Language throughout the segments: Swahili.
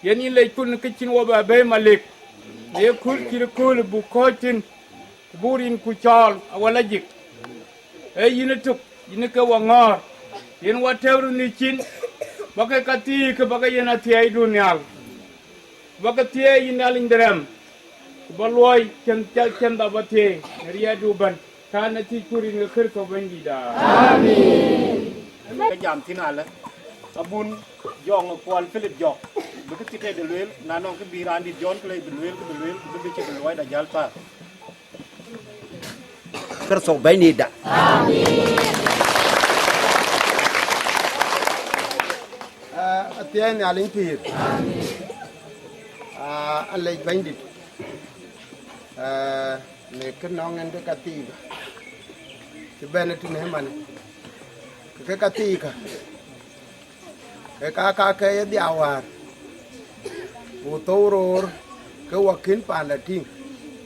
yen in le kun kitchen wa ba be malik ye kul kir kul bu kotin burin ku chal wala jik e yin tuk yin ka wa ngor yen wa tewru ni chin baka kati ke baka yen atiai dunyal baka tie yin alin derem baloi ken da bate riya duban kana ti kurin ga kir ko bandida amin cái giảm thế nào là abun dòng quan Philip dòng bữa cái tiết để luyện là nó cái bì ran đi John cái lấy luyện cái bị chết luyện đã giải pa cái số bảy nít đã tiền nhà lính thủy anh lấy bảy nít này cái nón anh cái cati thì bên này thì này mà cái cati cái cái diao à u tô rồi cái wakin pan là ting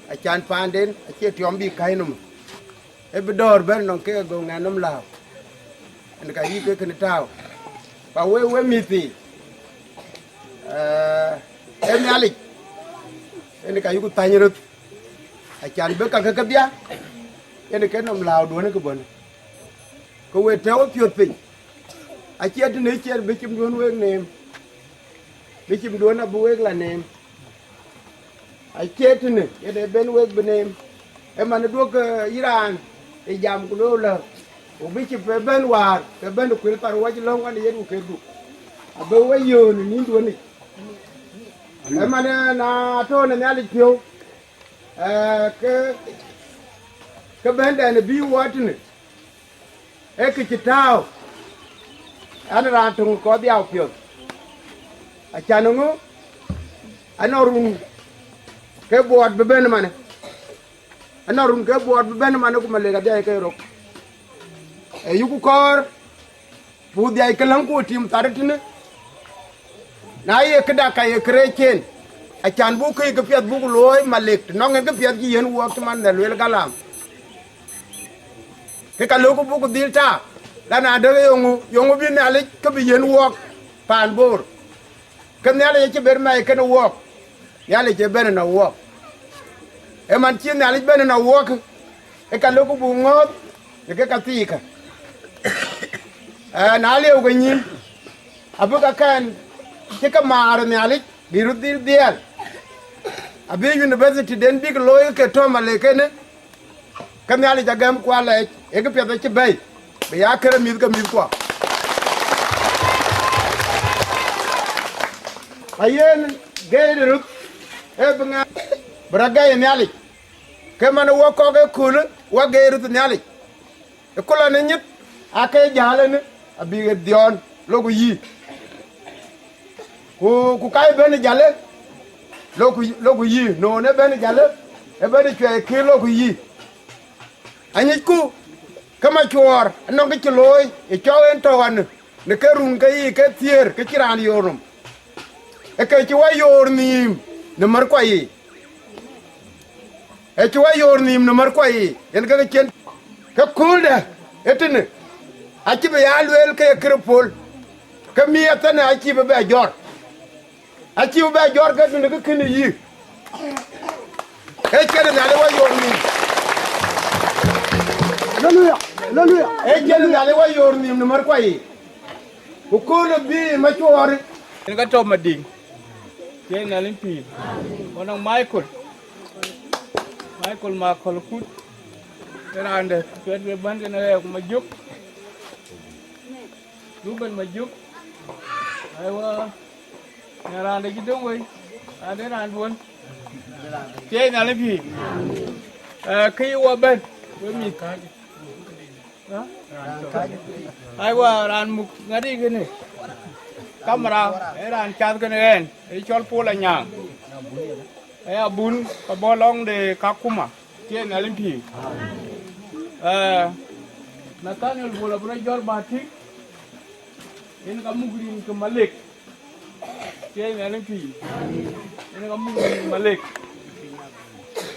a chan pan đến a chia tiom bi kai num e bedor ben non ke go nganum lao anh cái gì cái tao và we mi ti em nhalik anh cái gì tay nhut a chan be cái dia anh cái num lao đuôi nó cái bẩn có we theo phiệt pin a chia thì nấy chia be chim đuôi we nem be chim đuôi na bu we là nem a chia thì nấy để bên we bên nem em mà nó đuôi cái Iran e jam ku lo la o bi ci pe ben war te ben ku par wa ci long wan yedu ke du abe wa yo ni ndo ni e ma na to na nyali pio ke ben da ne bi wat ni e ke ci taw an ra to ko bi au pio a chanungu anorun ke boat be ben ma ne anarun ke boat be ben ma ne ku ma le ga dai ke ro e yuku kor pu dia ikelang ku tim taratine na ye kada ka ye kreken a chan bu ke piat bu loy malek no ngen ke piat gi yen wo man da le galam ke ka lo ku bu ku dil ta la na de yongu bi na le ke bi yen wo pan bor ke na le che ber mai ke no wo ya le che ber na wo e man chi na le ber na wo e ka lo ku bu ngot ke ka ti ka na leo ga nyin abu ka kan ke ka mar ne ali biru dir dial abi university den big loy ke to male ke ne ka ne ali jagam kwa le e ke pya ke bay be ya kere mi ka mi kwa ayen geere rut e bunga braga ne ali ke man wo ko ke kul wa geere rut ne ali e kula ne nyit ake jale ne abi dion logo yi ku kai ben jale logo yi no ne ben jale e ben chwe ke logo yi anyi ku kama chwor no ke chloy e chowen to wan ne ke run ke yi ke tier ke chiran yorum e ke chwa yor nim ne mar kwa yi e chwa yor nim ne mar kwa yi en ke chen ke kulda etene aci be ya luel ke krepol ke mieta na aci be jor aci be jor ke ne ke kene yi e kene na le wa yor ni haleluya e kene na le wa yor ni ne mar kwa yi ko no bi ma chori en ga to mading ke na limpi onang michael ma khol kut erande pet be ban ke na ma juk Ruben majuk, aywa, nyaran lagi dong woi, ada ran pun, cek nale pi, kaya waban, woi kaji, aywa ran muk ngadi gini, kamera, ran cat gini kan, col pola nyang, abun kabolong de kakuma, cek nale pi, Nathaniel bola pura jual batik. Ini kamu green ke Malik. Dia yang pi. Ini kamu green Malik.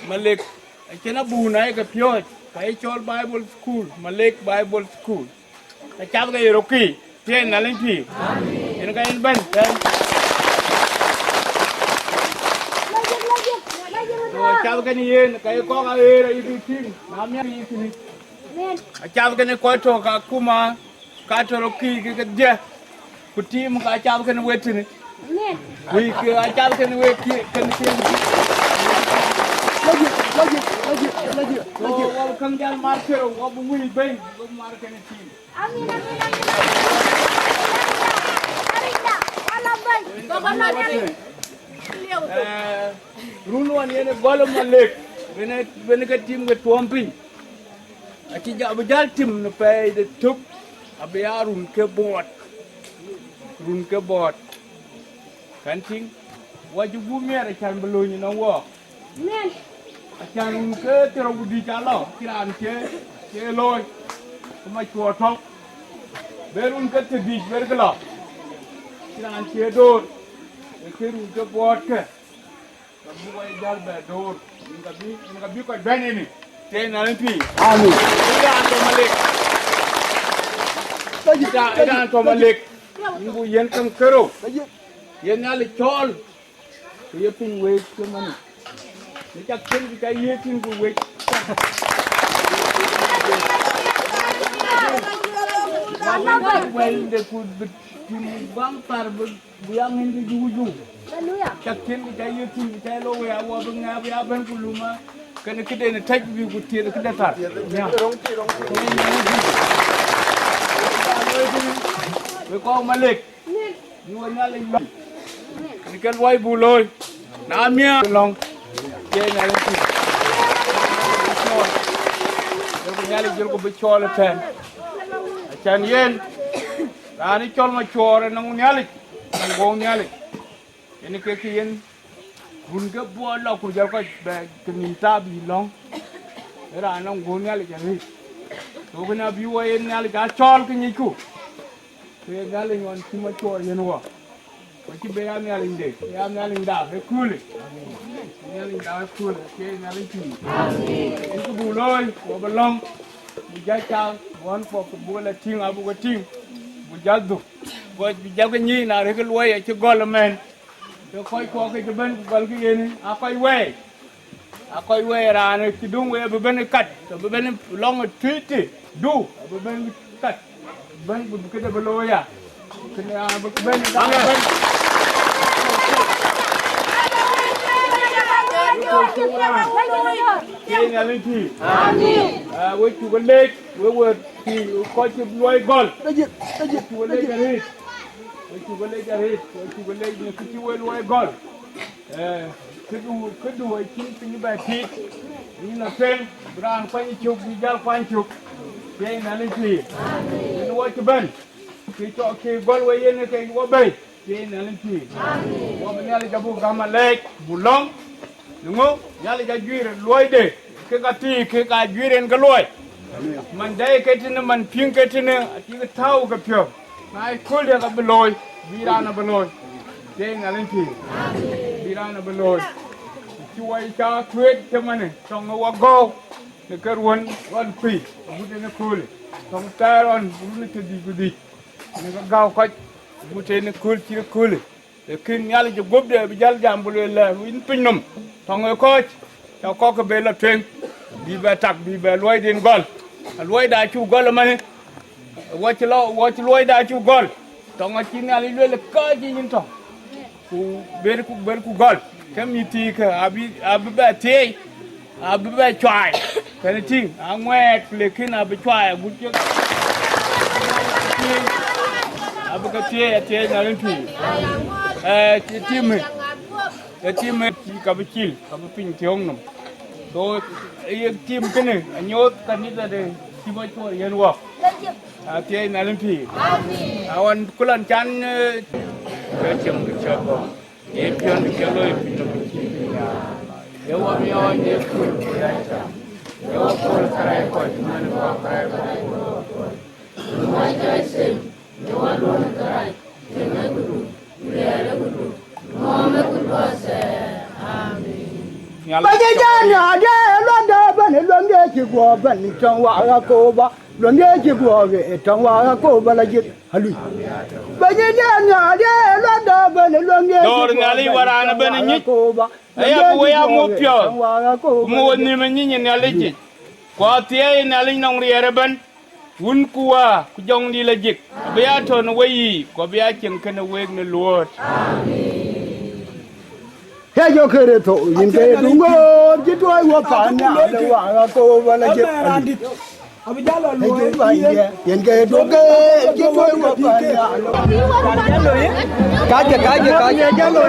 Malik. Kena bunai ke piot. Kai chol Bible School, Malik Bible School. Kacap ke Rocky. Dia yang pi. Ini kain ban. chào cái này cái con ấy là đi tin làm nhá đi tin chào cái này coi cho cả kuma cả cho nó kỳ cái gì cụ tim cả chào cái này quét tin vì cái chào cái này quét cái này lagi kan jal markero wa bu wi bay bu marke ne tim amin arida ala bay gobana rulwan yene golom malek bene ka tim ga tompi aki jabu jal tim no pay de tup abya run ke bot kan ting waju bu mere kan belo ni na wo men Achang ke tero budi calo kiran ke loy kuma chua thok berun ke tedi bergelo kiran ke dor ke ru ke bot ke kamu ay jar be dor inga bi ko bene ni te na lempi amin ida to malik ida to malik ngu yen kam kero yen ali chol ye pin we ke mani ni chắc chân cái ye tin của week when they could be bang tar buyang hindi juju chắc chân cái ye tin cái lo we awa banga bi aban kuluma kana kide ne taj bi ku tire kide tar ya we ko malik ni wanya le ni kan wai bu loy na mia long ke na le ti ko nyali jël ko bu ciol ten chan yen ani ciol ma ciore na nyali ngo nyali ene ke ki yen gun ga bo la ko jël ko be ni ta bi long era na ngo nyali jani to ko na bi wo yen nyali ga ciol ke ni ku ke nyali ngon ti ma ciore yen wo ko ci be am nyali ndek am nyali nda be kule nyali nda kule ke nyali ti amin ko bu loy ko ba long bu jacha won fo ko bu la ting abu ko ting bu jaddu bo bi jaga ni na re ko loy ci gol men to koy ko ke ben gol ki yeni akoy we ra ne ci dung we bu ben kat to bu ben long titi du bu ben kat ben bu ke de bu loya kena bu ben ben Ye na lên thì với chủ cái lết với thì coi chụp nuôi gol chủ cái lết cái hết với chủ cái lết cái hết với chủ cái lết như cái chủ nuôi gol cái đuôi chín như bài thịt như là phèn rang quanh chụp đi ra quanh chụp ye na lên thì nuôi cái bên cái chỗ cái gol với ye này cái nuôi bay ye na lên thì và bên này là cái bu gamma lết bu long đúng không? Nhớ là duy rồi lôi đi cái ti cái duy lên cái lôi mình đây cái trên mình phiên cái trên chỉ cái thau cái phiêu này khôi được cái lôi vi ra nó lôi đây là lên thì vi ra nó lôi chui cho thuyết cho mình trong nó go cái ruộng phi bút nó khôi trong ta ruộng bút nó cái gì nó gao coi bút nó khôi khi nhớ là chụp gấp để bây giờ giảm bớt là win pin nằm thằng người coi cháu có cái bê là thuyền đi về tắc đi về lôi đến gol lôi đã chịu gol mà này watch lôi đã chịu gol thằng người chỉ nhớ lôi là cái gì như thế ku bê ku gol cái mi tì cái abi bê tê abi bê choai cái này ting ngoe lekin abi choai bút chứ abi cái tê nhà lên thủy tim ka bikil ka pin tiong nam to tim kene anyot kanita de timo to yen wa tie na limpi awan kulan chan ke chim ke chabo e pion ke loy pin ya yo wa mi on ye ku ya cha yo ko kare ko man ko kare ko mai kai sem yo wa don kare ke na guru ya guru Bagi jana ada londa bani londa jigwa bani tangwa ko ba londa jigwa ge tangwa ko ba la jit halu Dor ngali warana bene nyi. Aya ko ya mo pyo. Mo ni me nyi ni aliji. Kwa tie ni aliji nong riere ben. Wun kuwa ku jong di lajik. Biya to no weyi ko biya kin kana weg ne Lord. He yo kere to yin ke dungo ji to wo pa nya de wa ga ko ba la je abijalo lo yin ke do ke ji to wo pa nya kaje jalo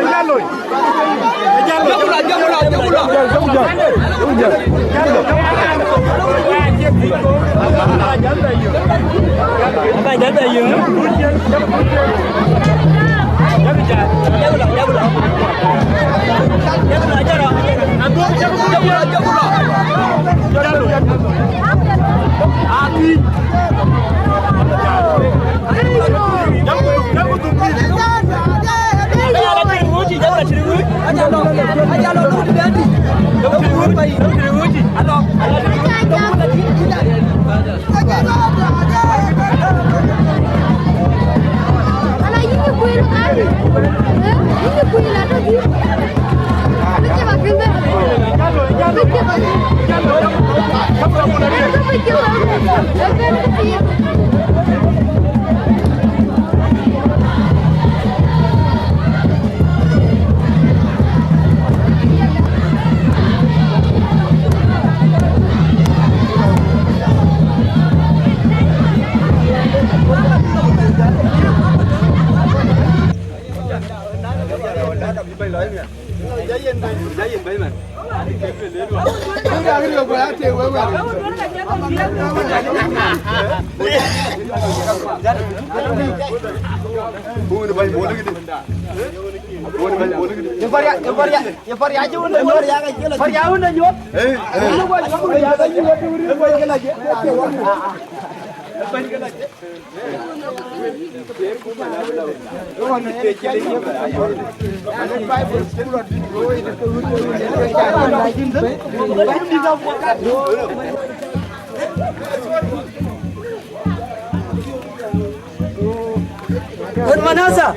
Manasa.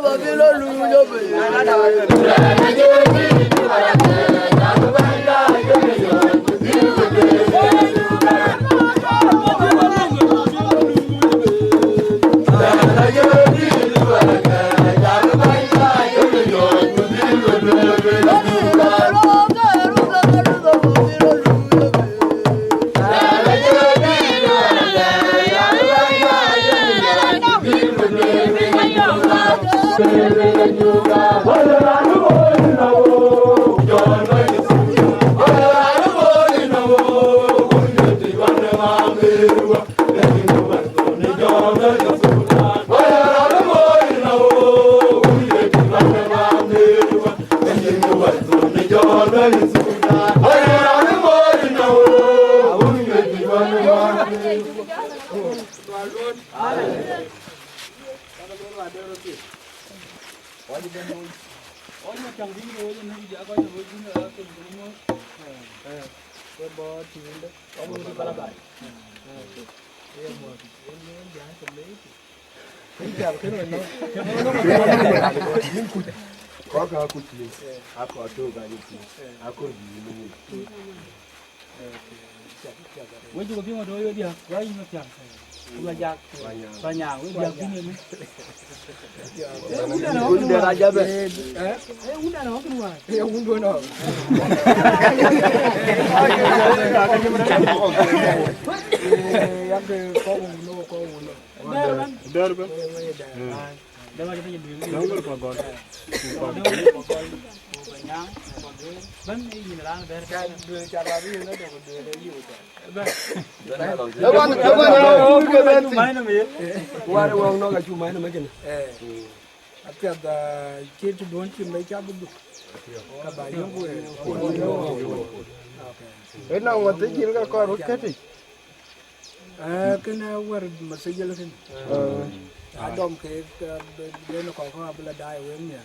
Babilo Có cả cút đi, có tôi cả đi, có gì nữa. Với chú cái mà đôi đi, với mà chẳng, là giặc, là nhà với giặc cái này. Uống được aja be. Uống đã nó cái ngoài. Uống đuôi nó. Kena war masih jalan kan. Adom ke beno kau kau abla dai wemnya.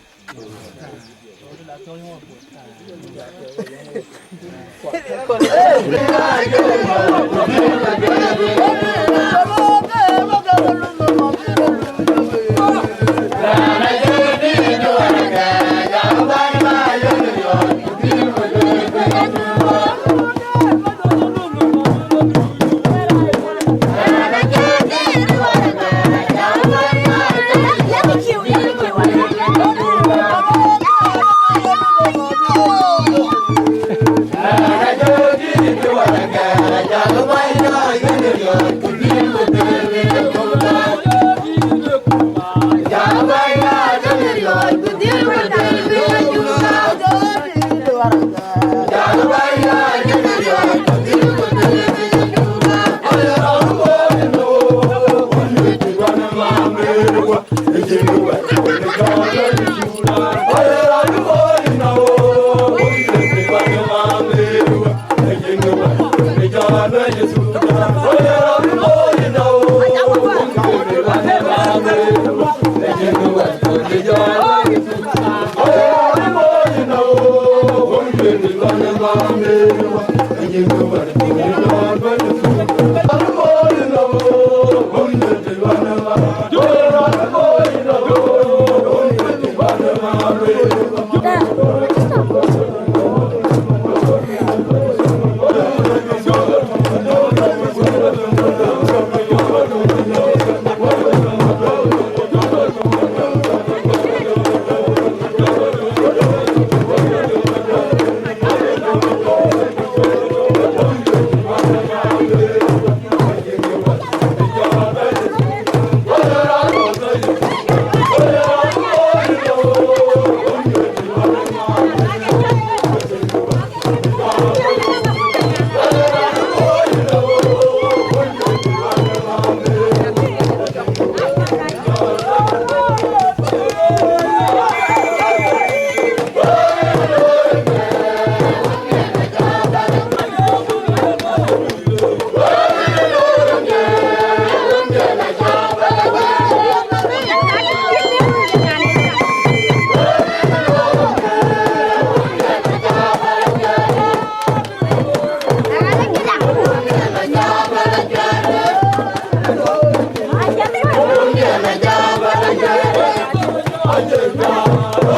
Ajay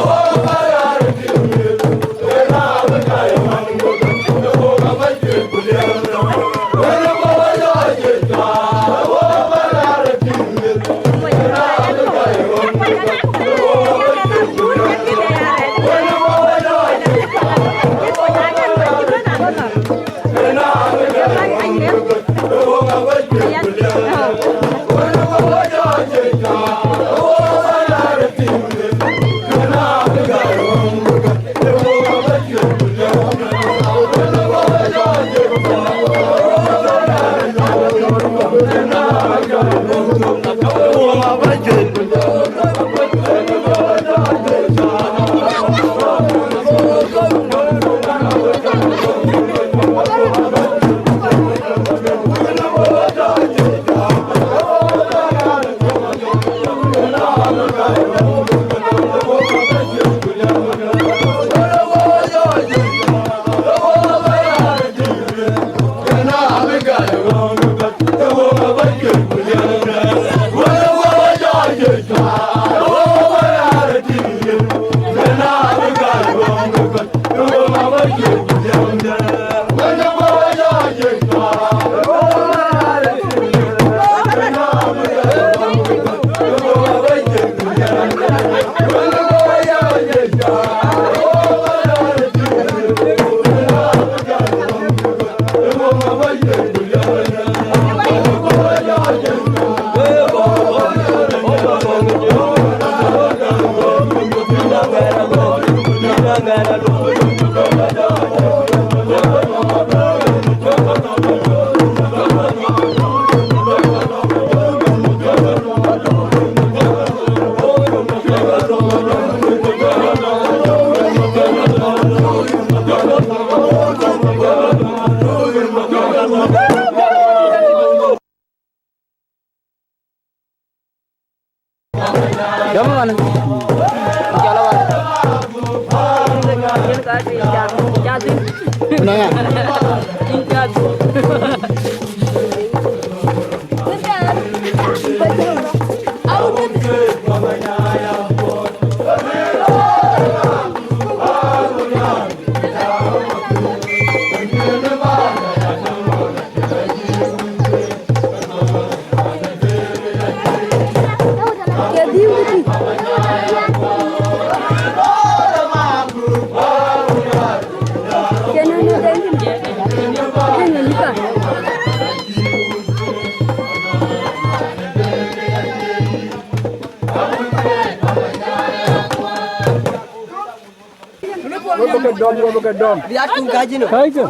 Dom. Biar tu gaji no. Hai ke?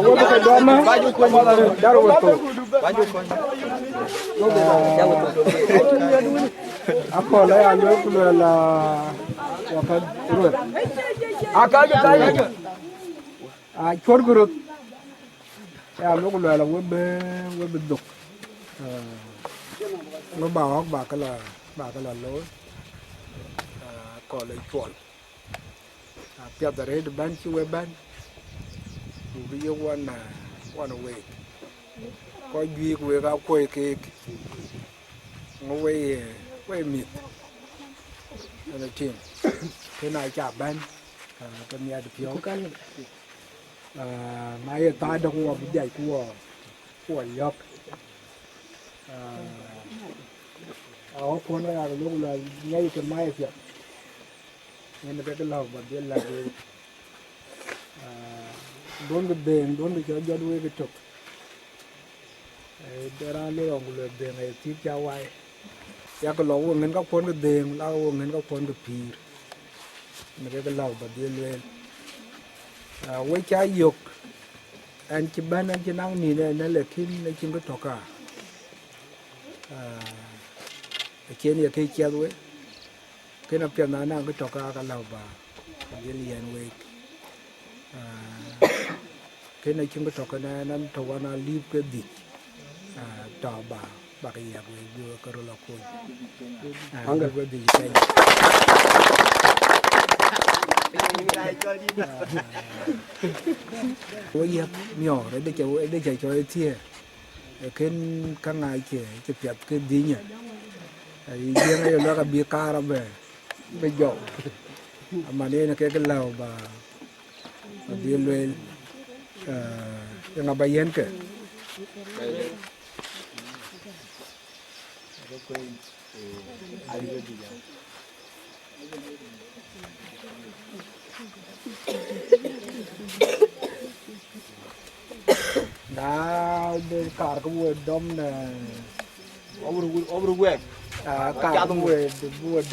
Wo ke dom mah? Baju ko daru wato. Baju ko. Apa lah yang aku lah wakat urut. Akal ke? Chor gurut. Ya aku lah webe duk. Nó bảo cái là lối. Có lấy chuột. Piat dari the ban ci we ban du ye wana we ko gi we ga ko ke ngo we mit ana tin ke na cha ban ka nya de pio kan mai ta dong wa bi dai ko yok ko na ya lu la ngai ke mai pia nên cái lầu bật điện là cái đốn cái đèn đốn cái cho đuôi cái trục để ra lấy ông cái đèn này tiếp theo quay ya cái lầu ngân các phun cái đèn lao ngân các phun cái pì nên cái lầu bật điện lên quay trái dục anh chỉ bán anh chỉ năng nỉ này nó là khi nó chỉ có trọc cả trên này cái chia đuôi cái nào tiền nào cái trò cá lâu bà cái liền vậy cái này chúng cái trò cái này nó thầu nó live cái gì trò bà cái gì vậy vừa cái rồi là coi ăn cái gì cái ôi yếm nhỏ đấy để chạy cho thiê cái ngày kia cái việc cái gì nhỉ riêng này là cái bia cá ra về bây giờ mà đây là cái lầu bà đi lên yang bayan ke dah kar kebuat dom dah over gue kar kebuat buat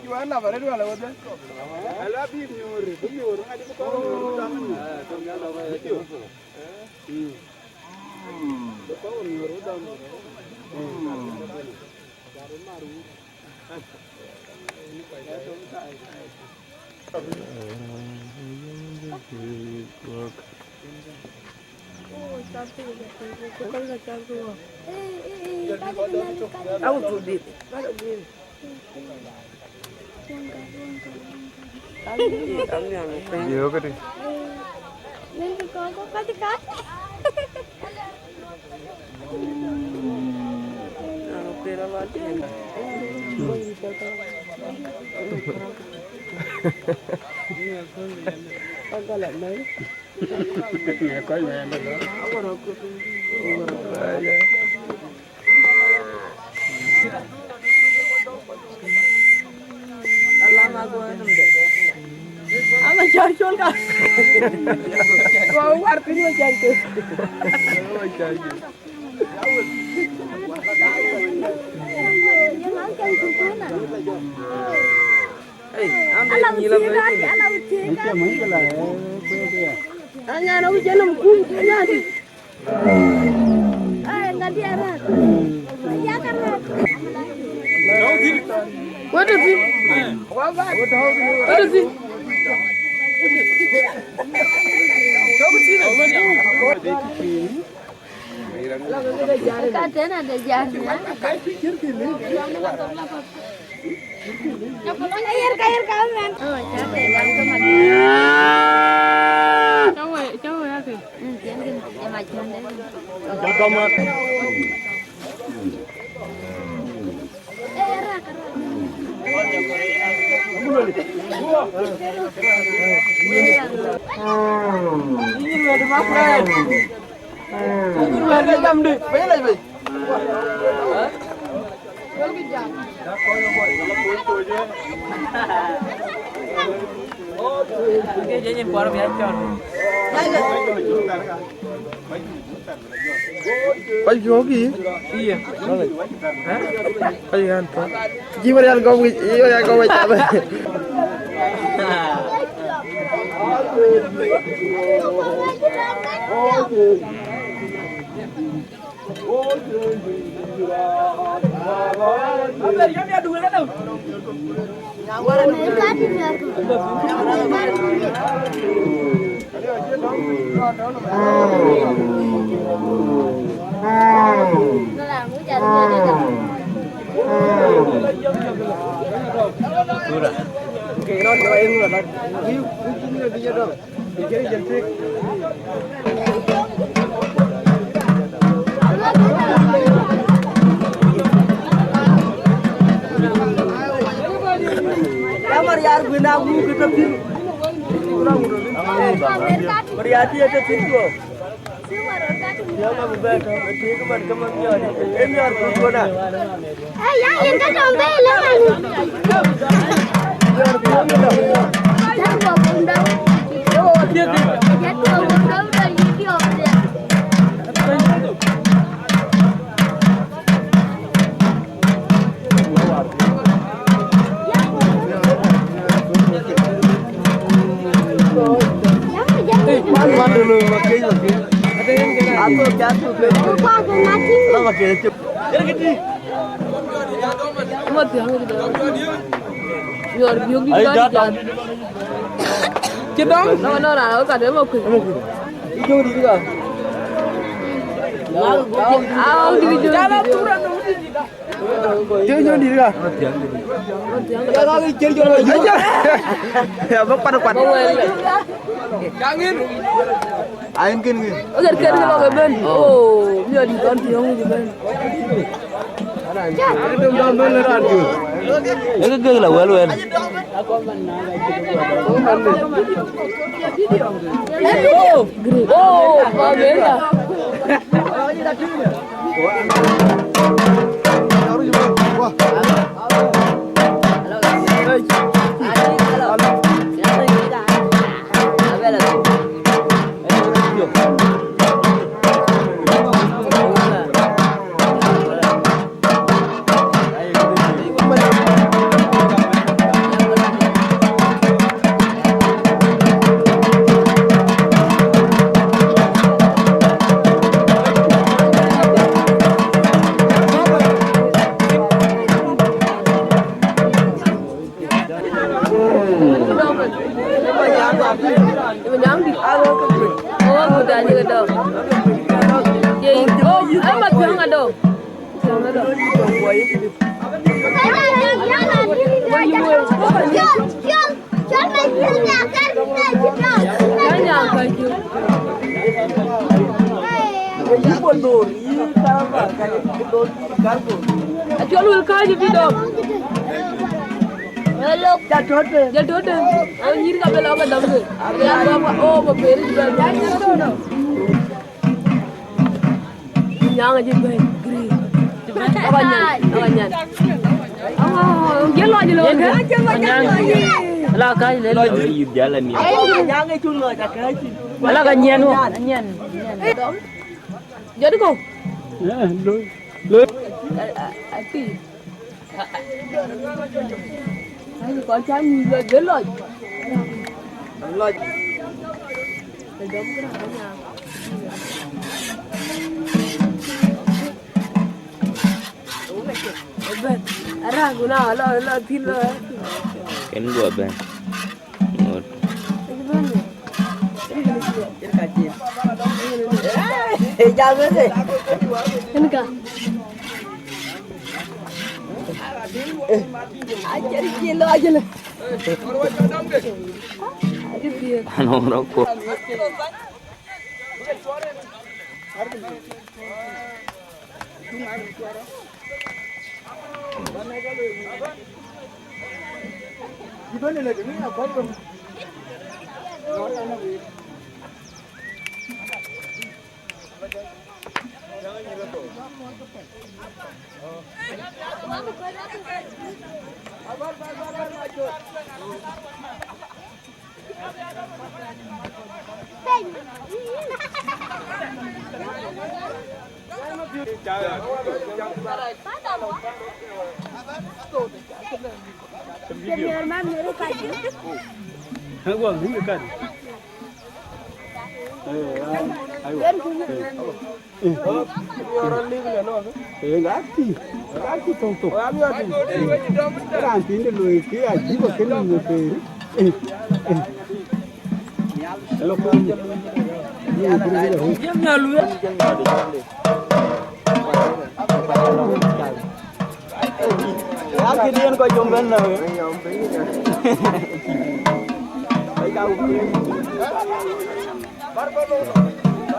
Juana bare dua lewat. Ala bi nyuri, bi nyuri ngadi ko tamu. To ngala wa itu. Ko nyuri tamu. Baru maru. Aku tuh di. Iya kan? Nanti kok katikat. Ano pera mati? Pagkalat na yun. Ngakoy mo yan ba? Alam ako anong de. Ama charchol ka. Kau wartin mo charchol. Yang angkat kukunan. Hey, ambil nyilam lagi. Itu mungkin lah. Anya na ujan ng kunya di. Enggak diarak. Iya kan. Waduh sih. Waduh sih. Kadang ada jarnya. Air kamen. Oh, capek yang kemana? Cowok ya ke? Tiang kan yang macam deh. Tomat. Ini ada makan. Ini ada jam deh. Bayar lagi. Oke, jadi baru biasa. Pagi hoki? Iya. Pagi kan? Gimana yang kau baca? Oke, nó cho em là view cũng là video đâu. Thì cái dân Berarti ada cinta. Yang aku betul, itu kemana kemana ni? Ini harus guna. Yang ini kan sampai lama ni. Jangan buat benda. Oh, dia. Jangan buat benda dah video dia. Mana dulu makin. Aku jatuh ke. Lama makin cep. Jadi gini. Mati hang itu. Biar biar di jalan. Cedong. Nah, aku ada mau ke. Hijau di juga. Di jalan turun. Hijau di juga. Ya lagi hijau aja. Ya bapak depan. Jangan. Ain kin. Agar kerja kalau ben. Oh, biar di kan tiang di ben. Itu gambar radio. Itu ke lah waluan. Oh, bagaimana? Jual kaji video. Jatuh. Oh, ini tak boleh apa dah tu. Oh, berbeza juga. Yang aja baik. Awanyan. Oh, dia lo aja lo. Lah kai le lo jalan ni. Yang itu lo tak kaji. Lah kan nyen wo. Jadi kau. Lo. Ati. Ai con trai nhìn rồi đến rồi. Lo. Để đóng cái đó nhà. Ben, ara guna lo thin lo. Ken gua ben. Ngot. Jangan deh. Kenapa? Ajar kilo aja lah. Anong rokok. Gimana lagi ni apa pun. Gua ni kan. Orang ni boleh no. Gati tonto. Ranti ni lu ke aji ko ken ni pe. Hello ko. Jam nyalu ya. Akhirnya kau jomben lah.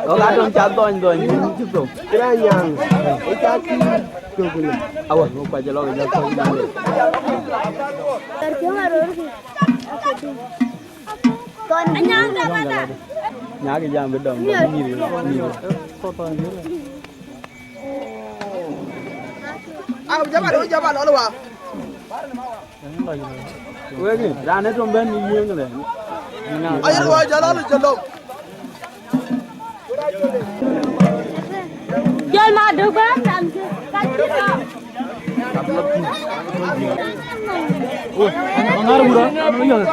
Orang dong cabon dong, cukup. Kira yang ikati ko ko. Awas, lupa jalan jalan. Terkena Anh nhang ra bạn à? Nhá cái giang bên đồng Nhiều. nhiều. À cho bạn đó luôn à? Quên đi, ra hết trong bên như cái này. Ai rồi cho nó cho đâu. Chơi mà được bán làm chứ. Ôi, nó ngã đâu đó, nó giờ.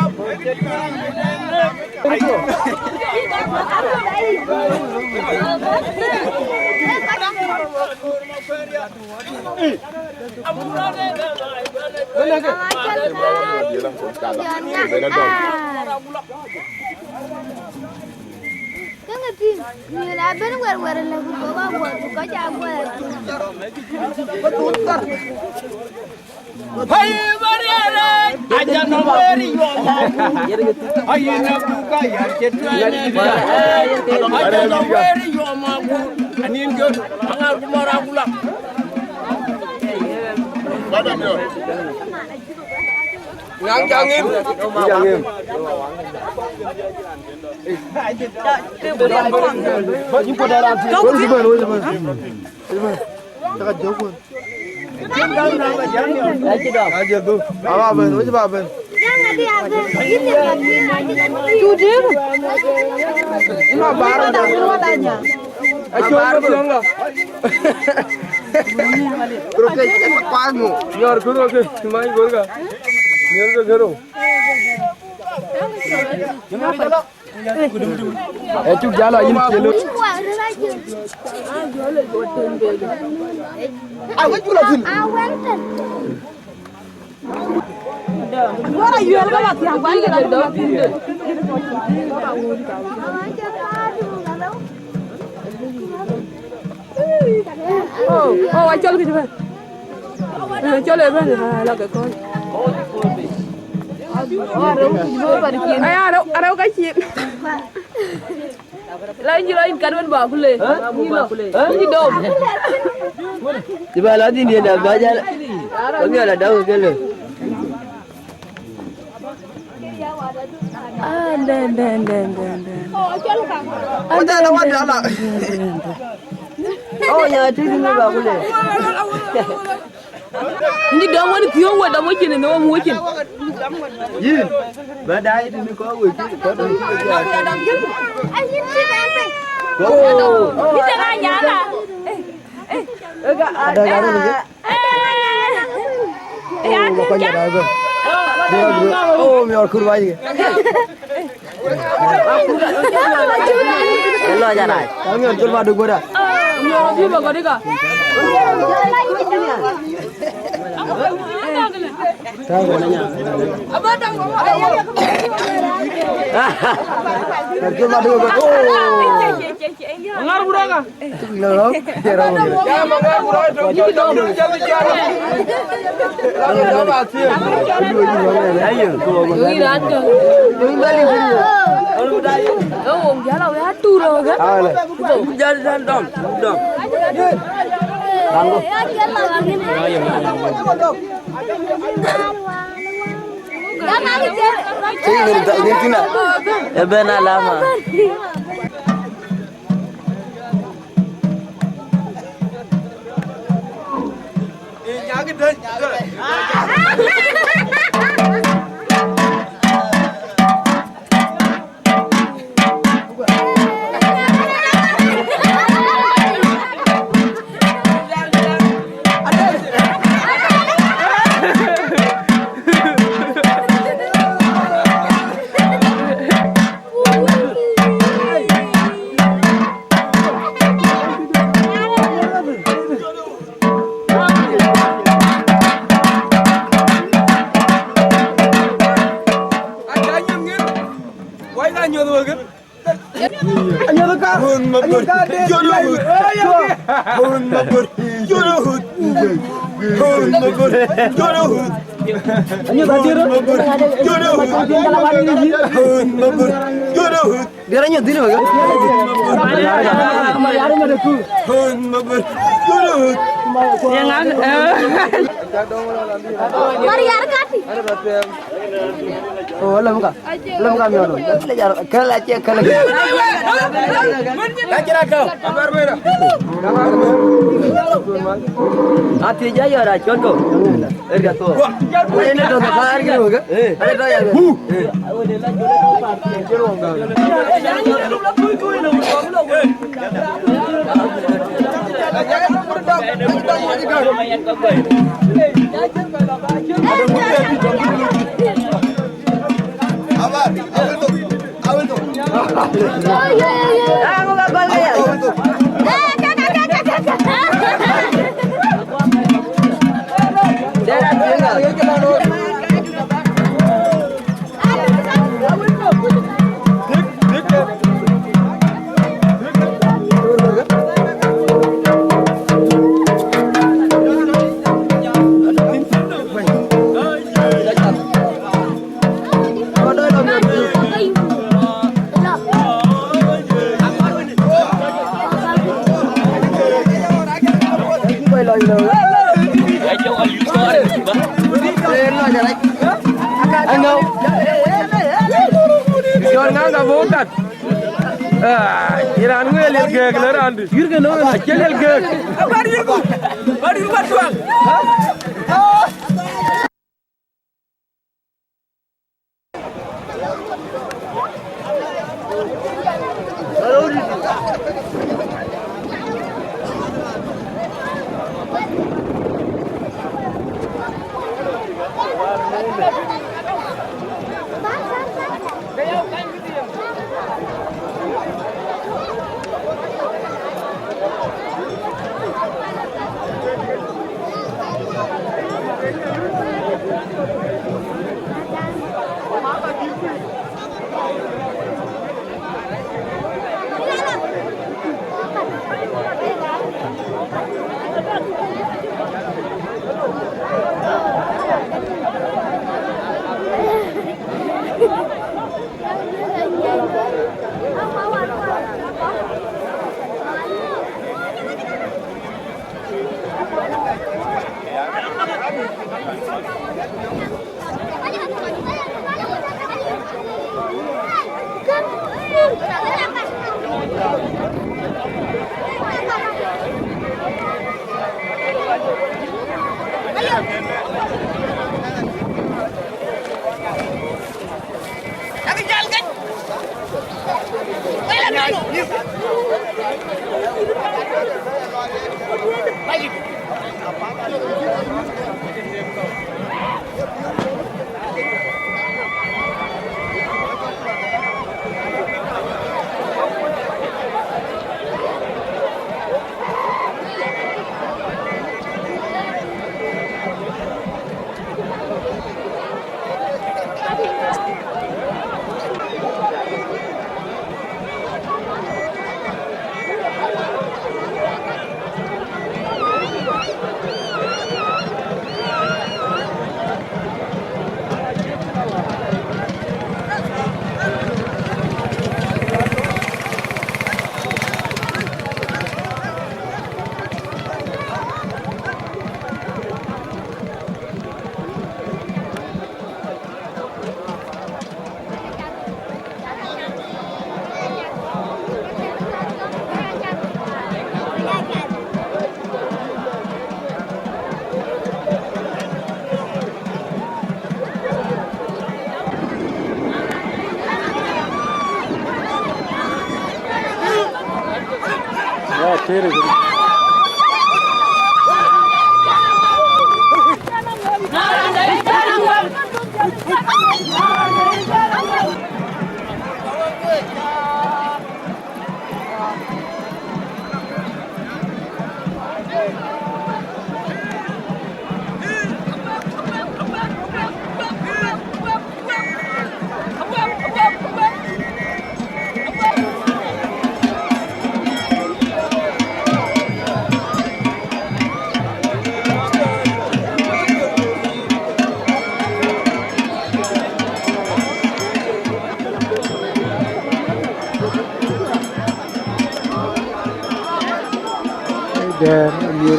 Cái người tin như là bên ngoài ngoài là cũng có bao có cha ngoài. Hai barere aja no beri yo ai na buka ya cetu aja no beri yo ma bu anin jo angar kumara kula Ngang chang im. Những con đàn làm gì? Có gì vậy? Chắc là giấu quên. Đấy chứ đâu. Aja tu. Apa ben? Macam apa ben? Jangan dia tu dia. Ina barang dah keluar tanya. Ayo bilang lah. Terus kita pangu. Biar guru ke, cuma guru ka. Biar ke guru. Chúc giá là in kia luôn. Ah, what you laughing? Gua jual ke laki yang balik dari dalam pintu. Oh, anh cho cái gì vậy? Cho lên bên là cái con. Ai đâu cái chuyện. Lain julain kan ban ba kule. Ni dom. Coba lagi dia dah baca. Bagi lah dah ke le. Dan. Ada lawan dia lah. Oh ya tu ni ba kule. Ni dom wani kiyo wa da mukin ne wa mukin. Yi. Ba dai ni có người chứ có đôi khi là Anh nhìn chị em này. Ni ta na nya la. ada garu ni. Oh, kau jangan ada. Oh, mi और खुरवाई. Hello aja nai. Kami और खुरवा duk boda. Ni ba gadi ka. Tahu nanya. Abadang. Kurva duk. Oh. Ngar buda ka. Lo. Kira mo. Ya mangar burai tu. Jadi cara. Lalu apa sih? Ayo, tu. Ni ran ka. Yung balik video. Oh, jala wa tu ro ka. Ala. Jangan dong. Dong. Ebena lama. Nyakit dah. Dia nanya dini baga. Jangan. Mari arkati. Oh, belum kah? Belum kami orang. Kalau aja kalau. Kabar merah. Hati jaya dah contoh. Erga tu. Ini tu kau erga tu ke? Ada tu ya. Awal tu. Oh ya ya ya. Aku tak boleh ya. Jangan dengar. Ano? Jangan nggak bokat. Iran gue lihat gak leran. Yurgen no, aja lihat gak. Baru rumah tuang.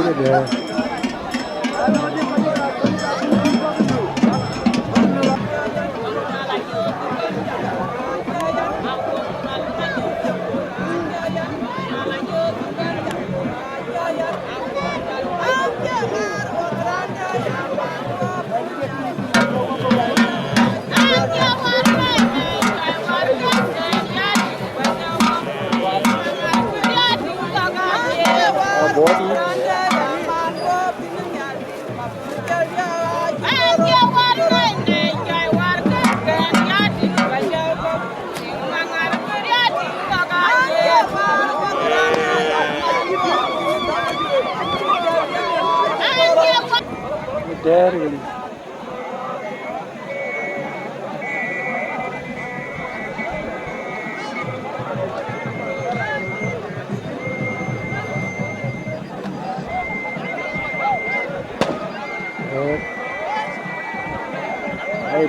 ai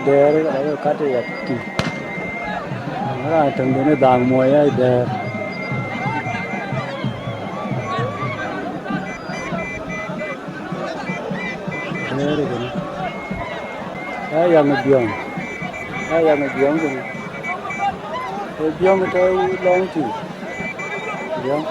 der ai ka te ya ti ra tang de ne dang mo ai der der ge ai yang biang ge ai biang to long ti biang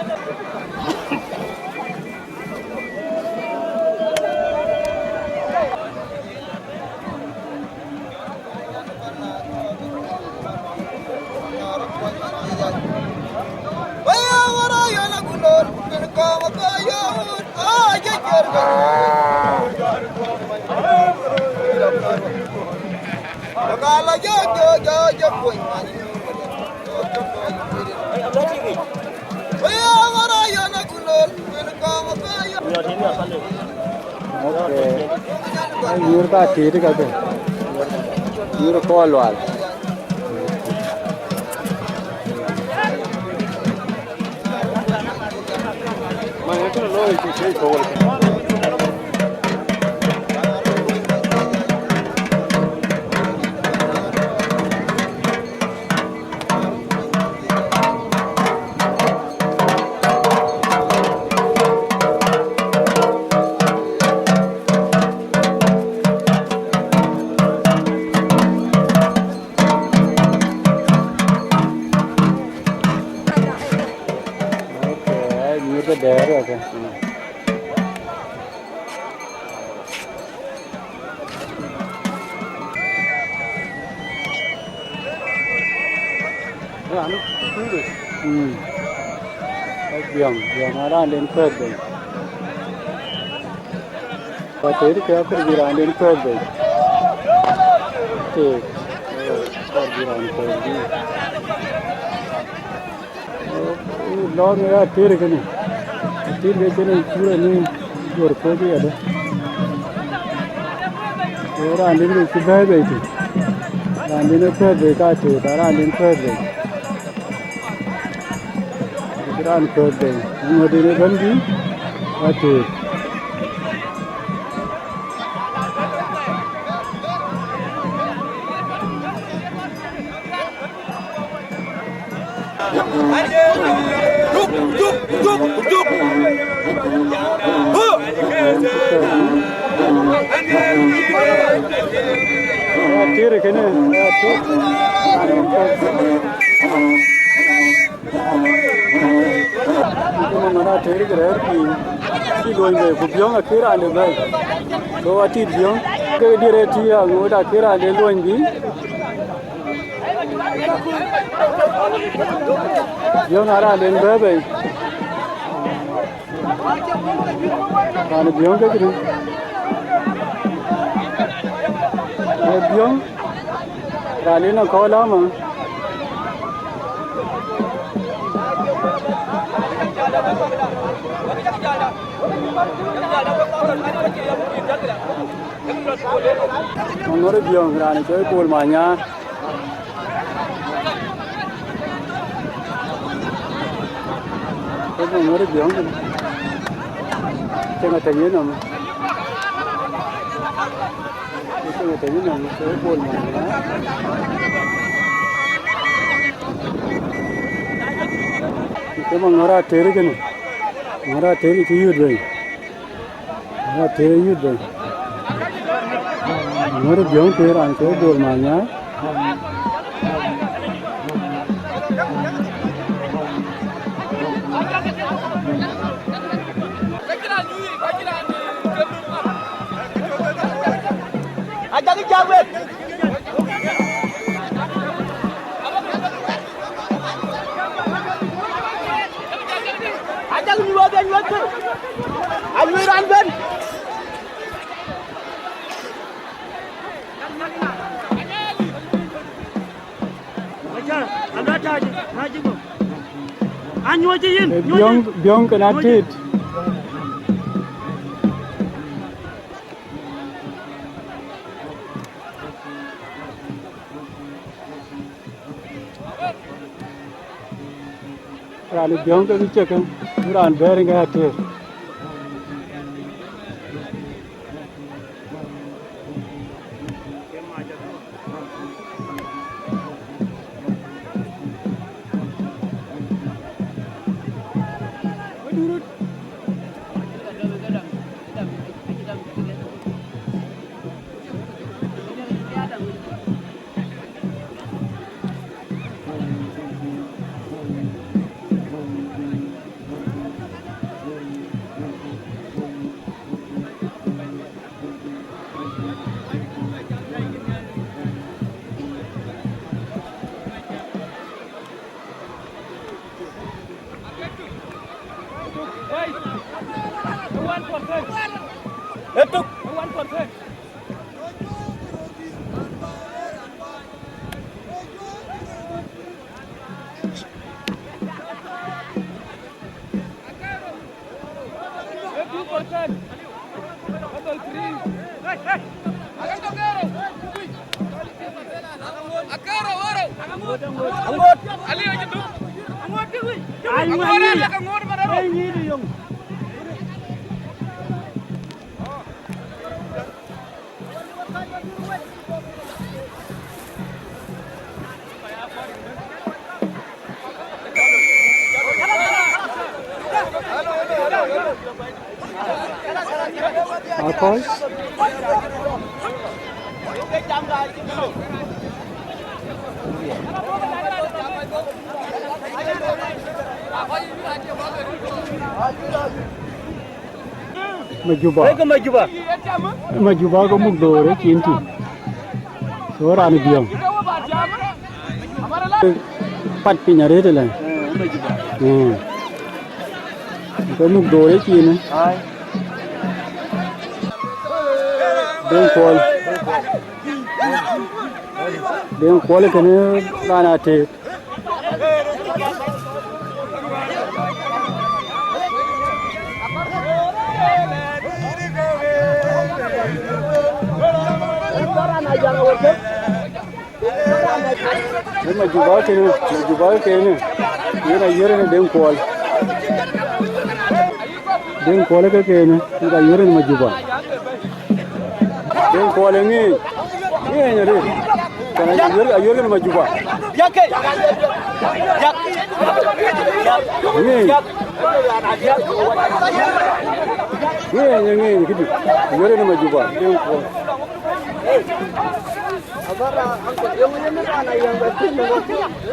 Yur ka ti ka ke yur ko alwal man esto lo hice que todo der okay biang ada lên phết rồi có thể cái phải đi lên phết rồi thì phải đi lên phết đi lo मेरा तेरे के नहीं तीन बेचे नहीं पूरा नहीं और कोई भी है और आने में सुबह गई थी आने में फिर देखा थे तारा आने में फिर गई इधर आने फिर गई मदीने बन गई आते Tira que não mana tira que era que loinge bubiong akira ande bai do ati biong ke dire tia ngoda akira ande loingi biong ara ande bai ane biong ke kiri biong rali na kola ma Mangoro biong rani coy pul manya ko mangoro biong tengah tengah nama tengah tengah nama coy pul manya itu mangora teri kan mangora teri ciut deh thế như vậy nó được giống thế là cái buồn mà nhá Aja cái chào bên. Aja cái nhua bên. Anh nhua ăn bên. Anh nhua chi in. Biong cái nát thịt Rani biong cái chiếc cái ran về cái hạt thịt Thôi Majuba có một đồ đấy chiến thì số ra được nhiều bắt pin nhà đấy rồi này có một đồ đấy chiến này Đừng quên là cái này ra là thì nhưng mà juba cái này cái này đừng quên cái này kita yurin mà juba đừng quên là nghe nhỉ đi cái này yurin mà juba Yak yak nghe cái gì yurin mà juba đừng quên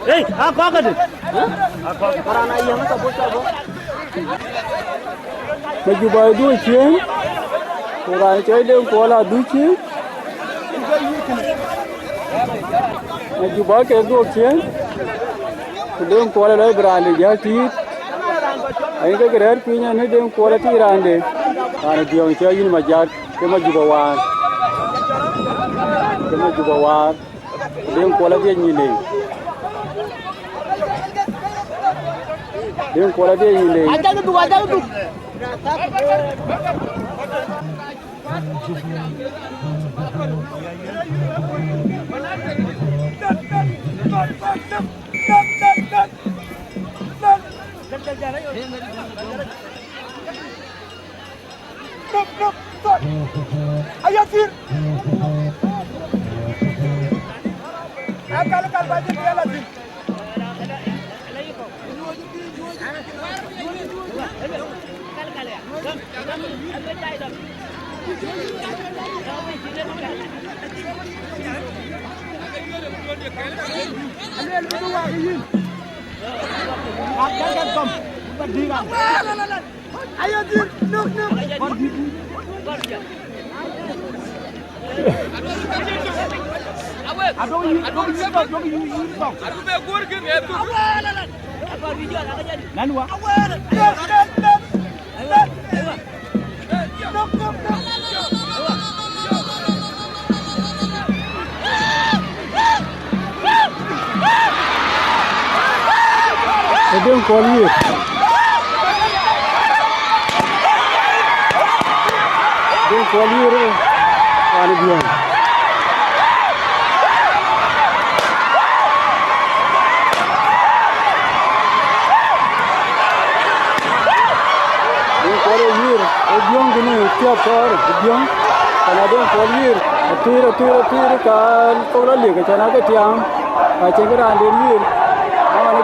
Hey, apa kan? Karena yang tak boleh. Majuba dua chiến, orang chơi đêm qua là dua chiến. Majuba cái dua chiến, đêm qua là lấy brand giá trị. Anh cái rare punya ni đêm qua là ti rande. Anh diong chơi ini majat, cái Majuba wan, cái Majuba wan, đêm qua là dia ni. Đêm qua là dia ni. Ada tu. Ayatir. Akal baju dia lagi. Don't call you. Don't call you.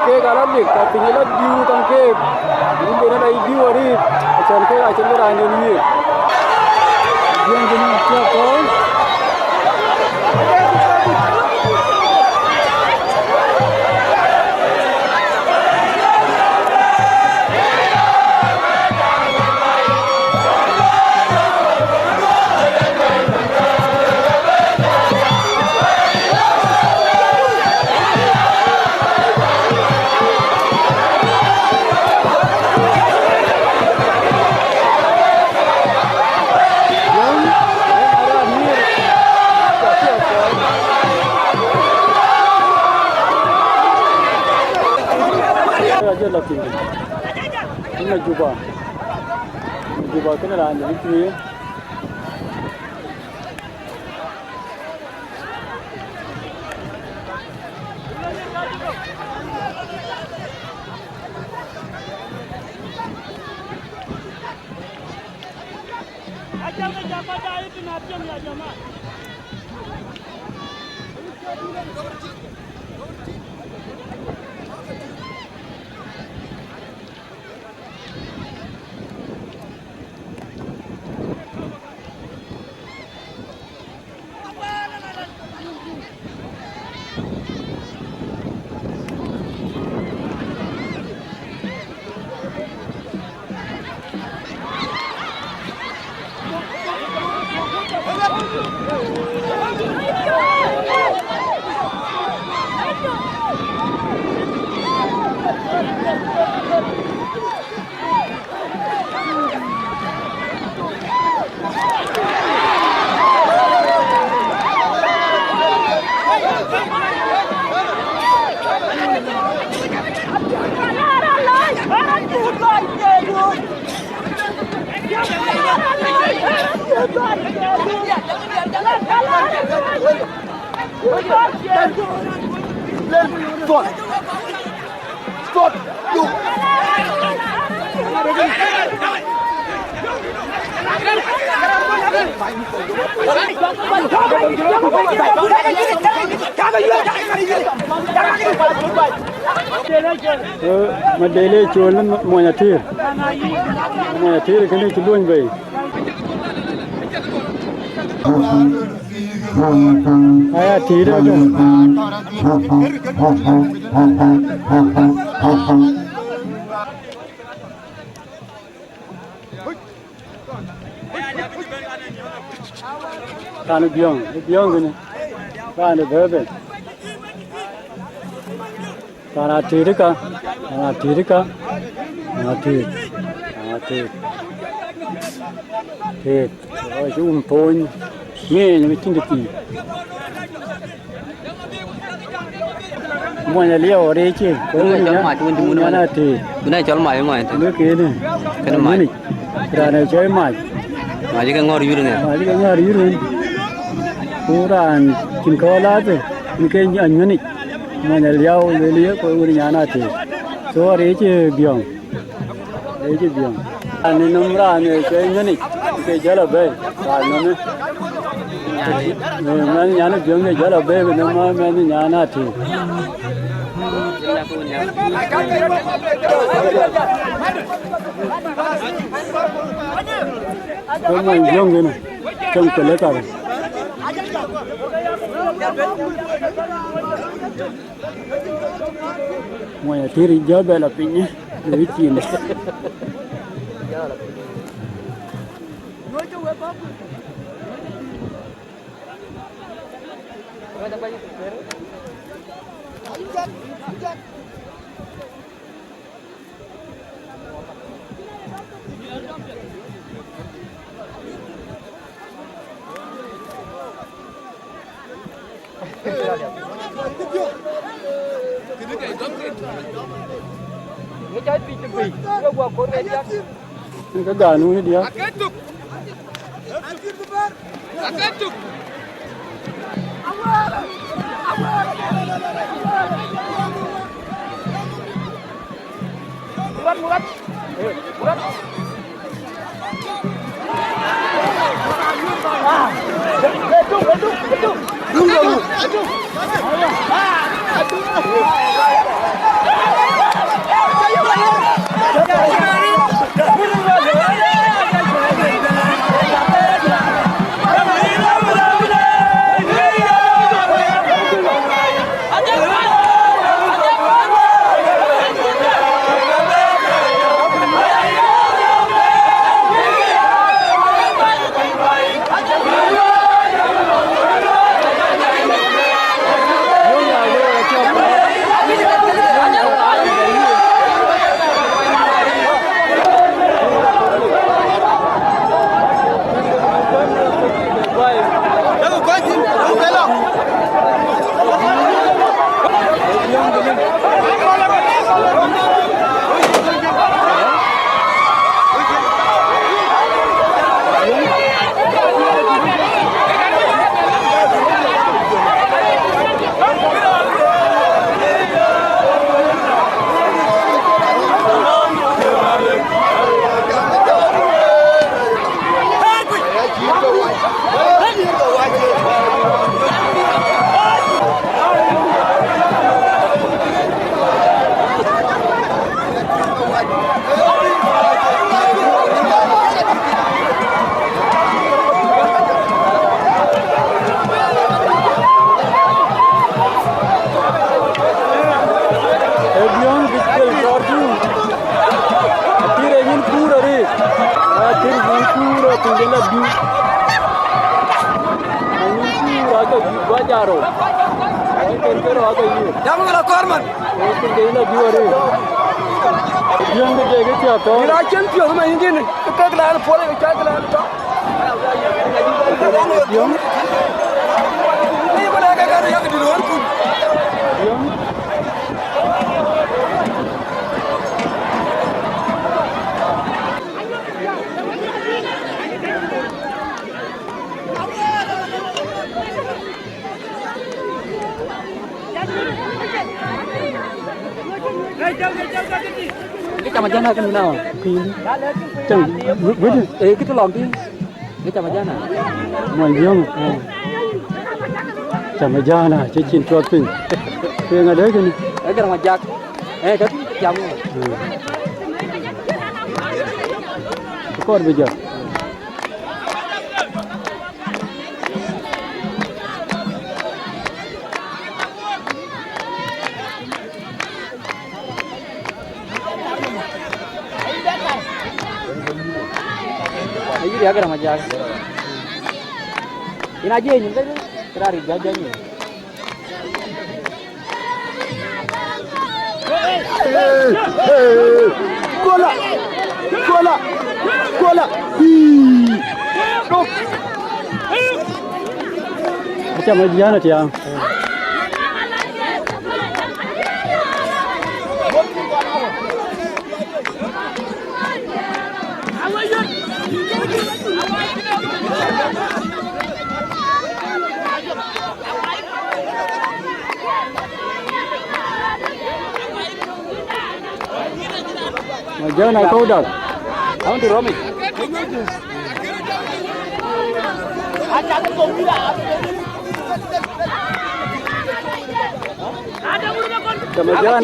Ke kalau dik tapi nyala diu tangke ini benda dah diu hari macam ke macam ke rani ni yang jenis siapa Ini juba kena lah ni ni. Stop! You! Madele chol mo ya thir kene chuluin bai aya thir Tanu biong gini, tanu bebe, tanu tirika, tir, oh itu pon, ni ni cindi. Mau nyali orang je, kau ni mana tir, Bunda jual mai mai. ni kene, Kena mai. kerana cai mai. Mai kan ngor yuru ni. Mari kan nyari yurun, kurang cinkala tu, mungkin anjani, mana liau liau kau uri nyana tu, so rece biang, Ani nombra ni cai anjani, ke jala bay, mana mana nyana biang ke jala bay, nama mana nyana tu. Kau main biang ni. trong cái lấy cả ngoài thì đi giờ về là pin nhé lấy chi này cái gà nuôi đi á cái chả mà giá này cái nào khi chẳng với cái tôi lòng đi cái chả mà giá này ngoài dương chả mà giá này chỉ chín cho pin pin ở đấy cái nào mà giá cái chồng con bây giờ dia kena majak. Ini aja ini kan terari jajannya. Gola. Macam mana dia? Giờ này câu được, không thì Romi. Kemudian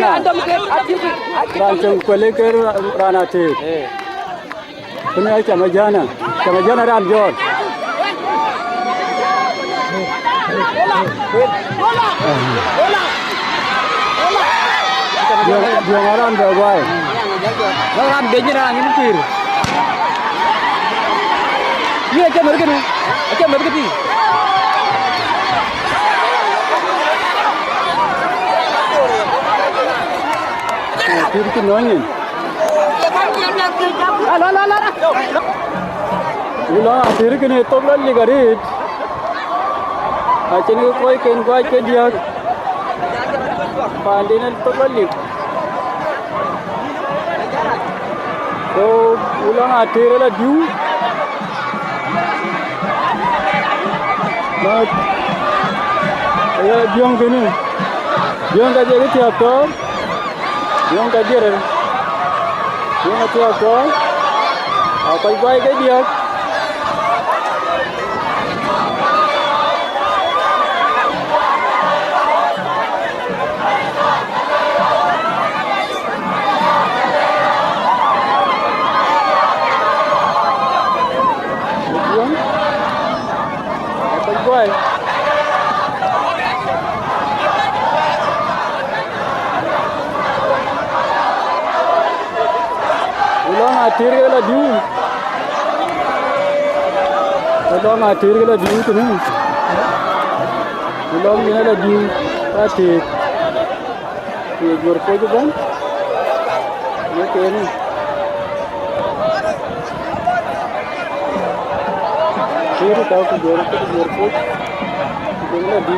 langsung balik ke Ranati. Punya kemudian Ranjor. Dia ngaran dah boy. Ngaran bejina ini kir. Iya aja mereka ni. Aja mereka ni. Kir tu nangin. La. Ulah kir kini toplan ligarit. Aja ni koi ken koi ke dia. Pandai toplan lig. So ulang akhir lah diu. Mat, ya biang kene, biang kaje ke tiap tu, biang kaje re, biang tiap tu, apa ibai ke dia? Boy. Ulang akhir kala diu. Ulang akhir kala diu tu ni. Ulang ni kala diu. Akhir. Ye jor ko tu kan? Ye ke ni. Kiri tahu tu jor ko. Jangan di.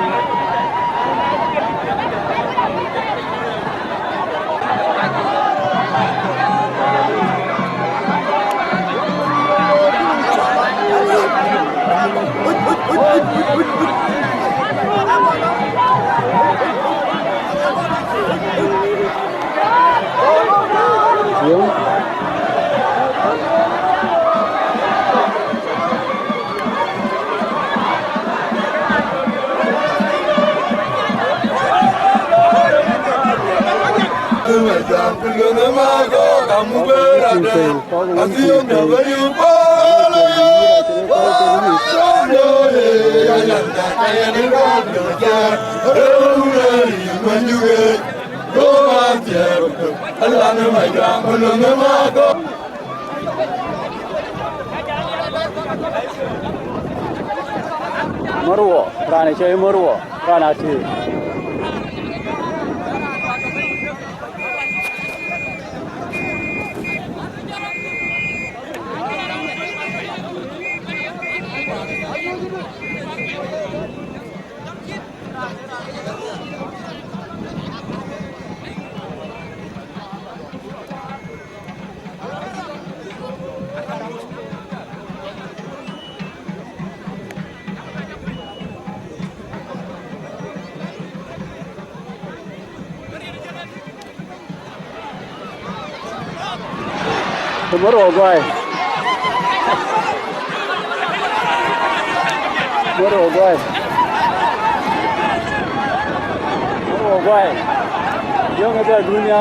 Marwo, rana cai marwo, rana cai. Marwo boy. Marwo boy. Marwo boy. Yang ada dunia.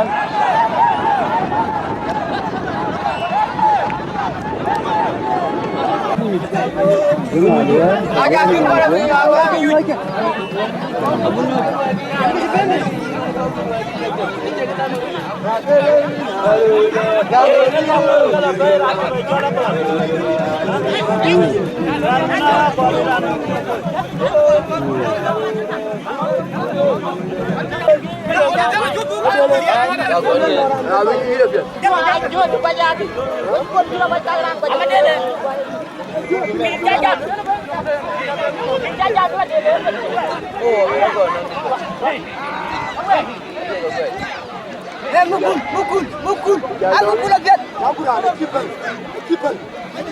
Mukul. Aku pula get. Aku ada kiper.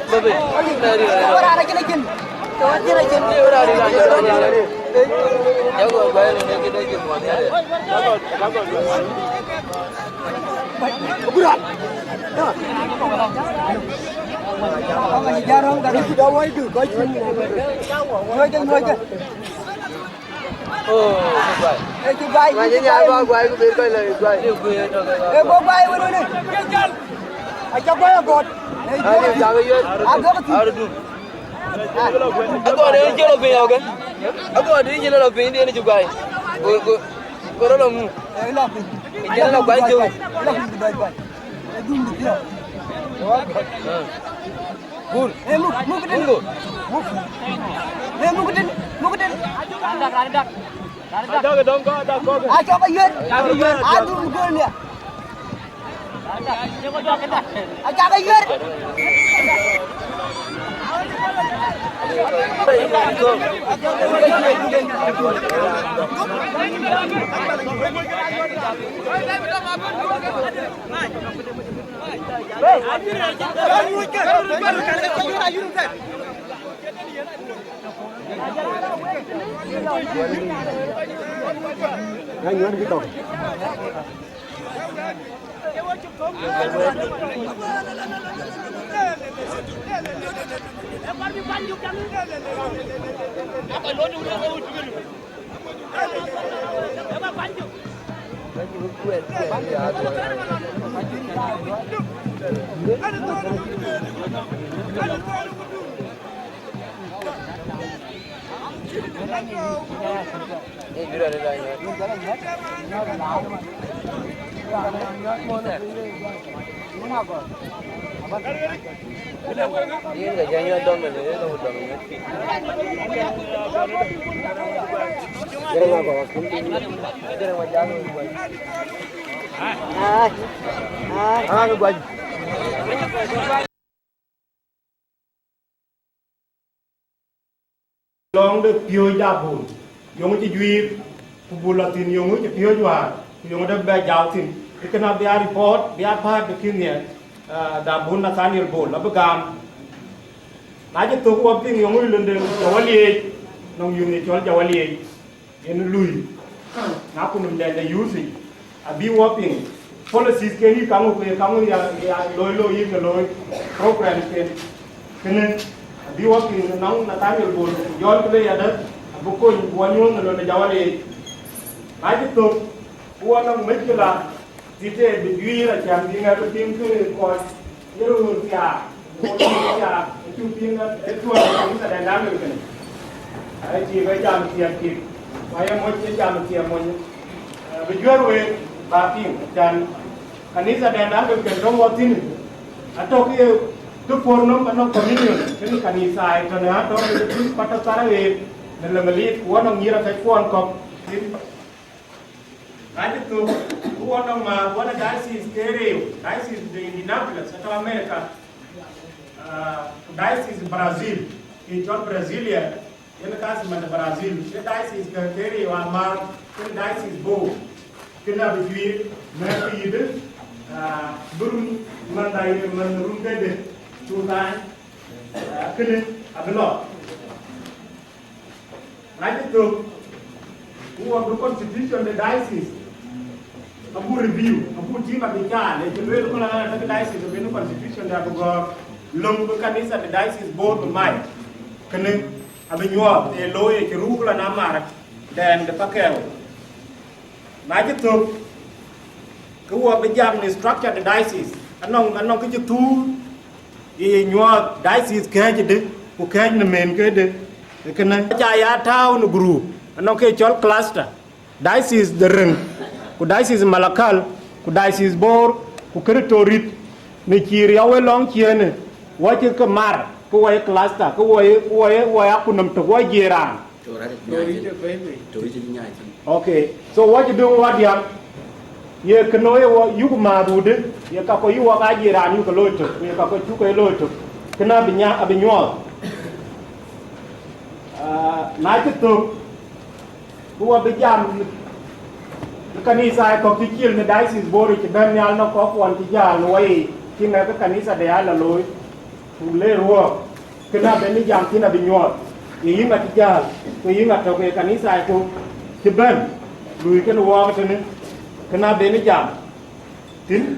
Babe. Orang lagi. Kawan lagi. Orang lagi. Jago bayar ni kita buat ni ada. Bukan. Kamu jarang dari Jawa itu, kau ini. Kau. Oh, baik. Baik. Macam ni apa aku berkau lagi baik. Baik baru ni. Ajak baik kot. Ada jaga you. Ada tu. Aku ada yang jual apa kan? Aku ada yang jual apa ini juga. Kau orang jangan nak baju. Bun, mu kedin. Mu kedin. Ada. Ada ke dong kau ada kau. Aja apa yun? Aduh gol ni. Aja apa yun? Ngay nhớ cái tàu. Long de pio da bun yong ti dwi bula tin yong ti pio jwa yong de ba jaw tin ikana bia report bia pa de kin ne da bun na sanil bol la bagam na je to ko pin yong lu de jawali nong yong ni chol jawali yen lui na ku num de yusi abi wo pin policies ke ni kamu ya lo yi ke lo program ke kenen bi waktu nang na tayo bol yon kle ya da buko wanyo ngalo na jawale aji to wana mekila tite bi gwira jam dinga to tim ku ko yero ya ko ya tu pinga etua ni sa da na me kan ai ji ba jam tiam ki waya mo ji jam tiam mo bi jwaro we ba pin dan kanisa da na me kan ro mo tin atau tu pornom anong communion kini kanisa ito na to ni patatara we nalamalit wanong ngira kay kuan kop Aja tu wanong wana diocese stereo diocese de Indianapolis atau Amerika diocese Brazil in Brasilia ele kasi man Brazil e diocese stereo amar ke diocese bo kena bigwi na pide burun mandai man rumde Tuhan, kene abelo. Nanti tu, uang the constitution the diocese, abu review, abu jima bicara. Jadi kalau nak the diocese, abu constitution dia abu lom kanisa the diocese board bermain. Kene abu nyuap, loe kerukula nama dan depakel. Nanti tu, uang berjam ni structure the diocese. Anong kejutu. Ye nyua diocese kaje de ku kaje na men ke de kana ja ya taw no group no ke chol cluster diocese de reng ku diocese malakal ku diocese bor ku keritorit ni chiri awe long chiene wa ke kamar ku wa cluster ku wa ku nam to wa jera okay so what you do what you ye kenoye wo yugo mabude ye kako yuwa ga jirani yugo loto ye kako chuko loto kena binya abinyo na to kuwa bijam kanisa ko tikil me diocese bori ke ben yal no ko kwan ti ja loyi kina ka kanisa de ala loy le ro kena ben jam kina binyo ye yinga ti ja ko yinga to ke kanisa ko ti ben lui ken wo ka ne kena beni jam tin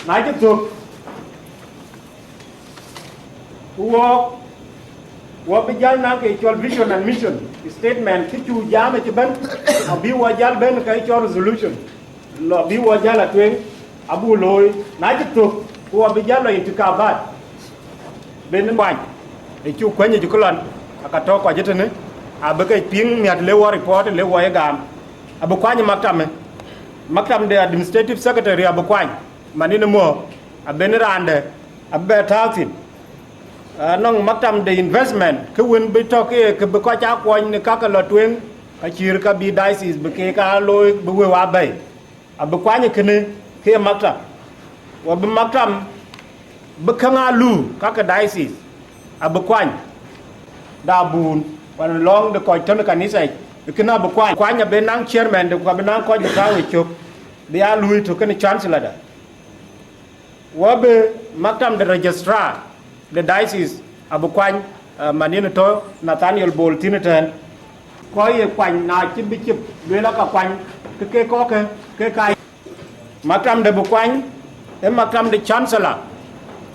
na je to wo bi jal na ke chol vision and mission statement ki chu jam ke ben abi wo jal ben ka chol resolution lo bi wo jal atwen abu loy na je to wo bi jal into kabat ben ban chu kwenye ju kulon akato kwa jetene abeke ping miat lewa report lewa egam abukwanye maktam de administrative secretary abukwany manine mo abenirande abbe tawtin nong maktam de investment ke won be toke ke be ko cha kwany ne ka lo twen ka chir ka bi diocese be ke ka loy be we wa bay abukwanye kene ke maktam wa be maktam be kanga lu ka diocese abukwany da bun wan long de ko ton kanisa kena bukwany kwanya be nang chairman de ko be nang ko de tawe chok be ya lui to ken chancellor da wabe maktam de registrar the diocese abukwany manino to Nathaniel Bol tineten ko ye kwany na chibi chip le la ka kwany ke ko ke kai maktam de bukwany e maktam de chancellor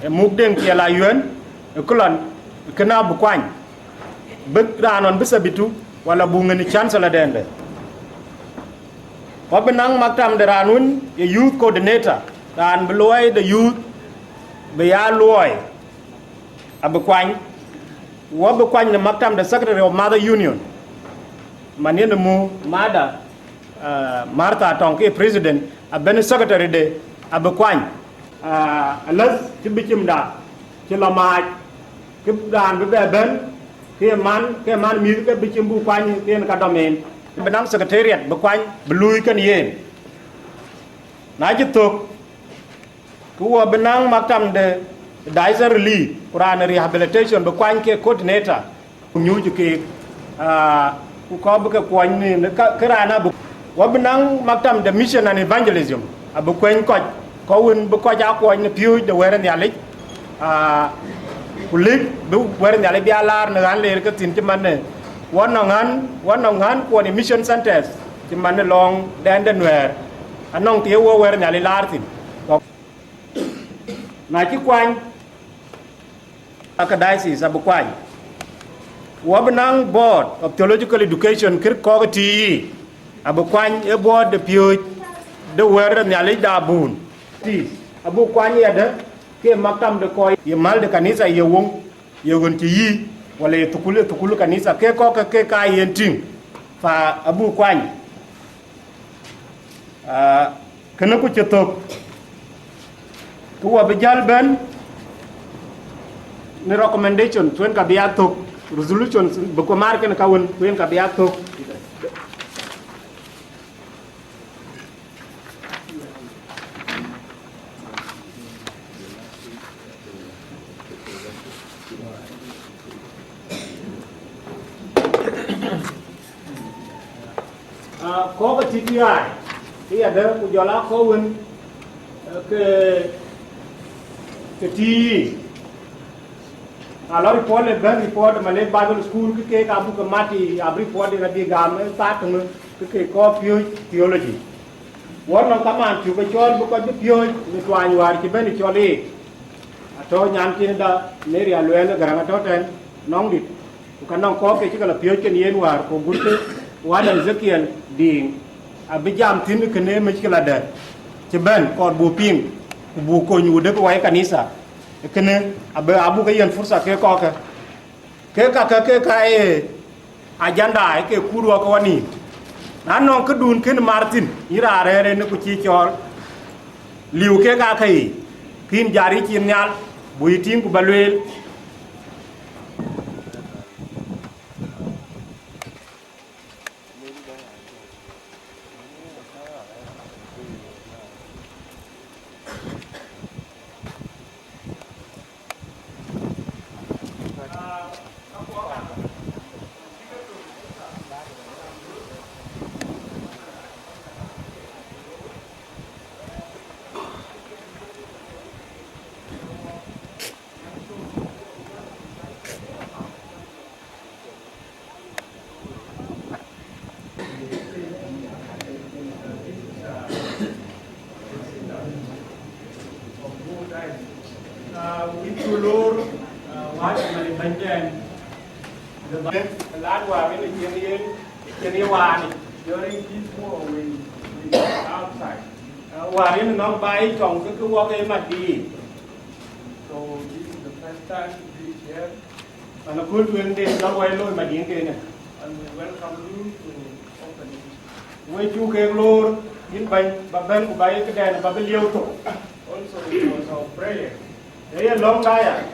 e mugdeng ke la yuen e kulon kena bukwany bek ranon bisabitu wala bungani chancellor dende wabe nang maktam de ranun ye youth coordinator dan beloy the youth be ya loy abukwany wabe kwany ne maktam de secretary of mother union manene mu mada Martha Tonke president abene secretary de abukwany alas tibichim da ci lamaj ke dan be ben ke man mi ke bichim bu kwany ke ka domain benang secretariat bukwany belui kan yen na jitok kuwa benang maktam de diocese relief Quran rehabilitation bukwany ke coordinator nyuju ke ku ko bu ke kwany ni kerana bu wa benang maktam de mission and evangelism abukwany ko won bu ko ja kwany ne piu de weren yalik kulik bu weren yalik bialar ne an le ke tin ti man wanongan ko ni mission centers ti man long den den wer anong ti wo weren yalik lar tin na ci kwany aka diocese abukwany wa benang board of theological education kir ko ti abukwany e board de piu de weren yalik da bun ti abukwany ya de ke maktam de ko ye mal de kanisa ye wong ye gon ci yi wala ye tukulu kanisa ke ko ke ka yenting fa abu kwany kana ku ci tok ku wa be jal ben ni recommendation twen ka biya tok resolution be ko marke na ka won twen ka biya tok có cái TPI thì ở đây của là có un cái ti lo report le ben report mà lên Bible school cái abu cái mati abu report đi ra đi gam ta tung cái có pure theology won nó cảm an chu cái chol bu có pure ni twan war ki ben chol đi to nyan tin da ne ria luen garanga to ten nong dit ka nong ko ke cái là pure ken yen war ko gurte wala Ezekiel ding abijam tin kene mishkila da ci ben ko bu ping bu ko ñu de ko way kanisa kene abu ka yen fursa ke ko ke e agenda ke kuro ko wani nan non ko dun ken martin ira rere ne ko ci ciol liw ke ka kai kin jari ci nyal bu yitin ku balwel Intulur wat mari banjen the land war in the one during this war when we outside war in non bai trong cái walk em mà đi so this is the first time to be here And a good when they don't well my dinner. And we welcome you to open it. When you came Lord, in by Baben Ubayakan, Babelio. Also, it was our prayer. They are long time.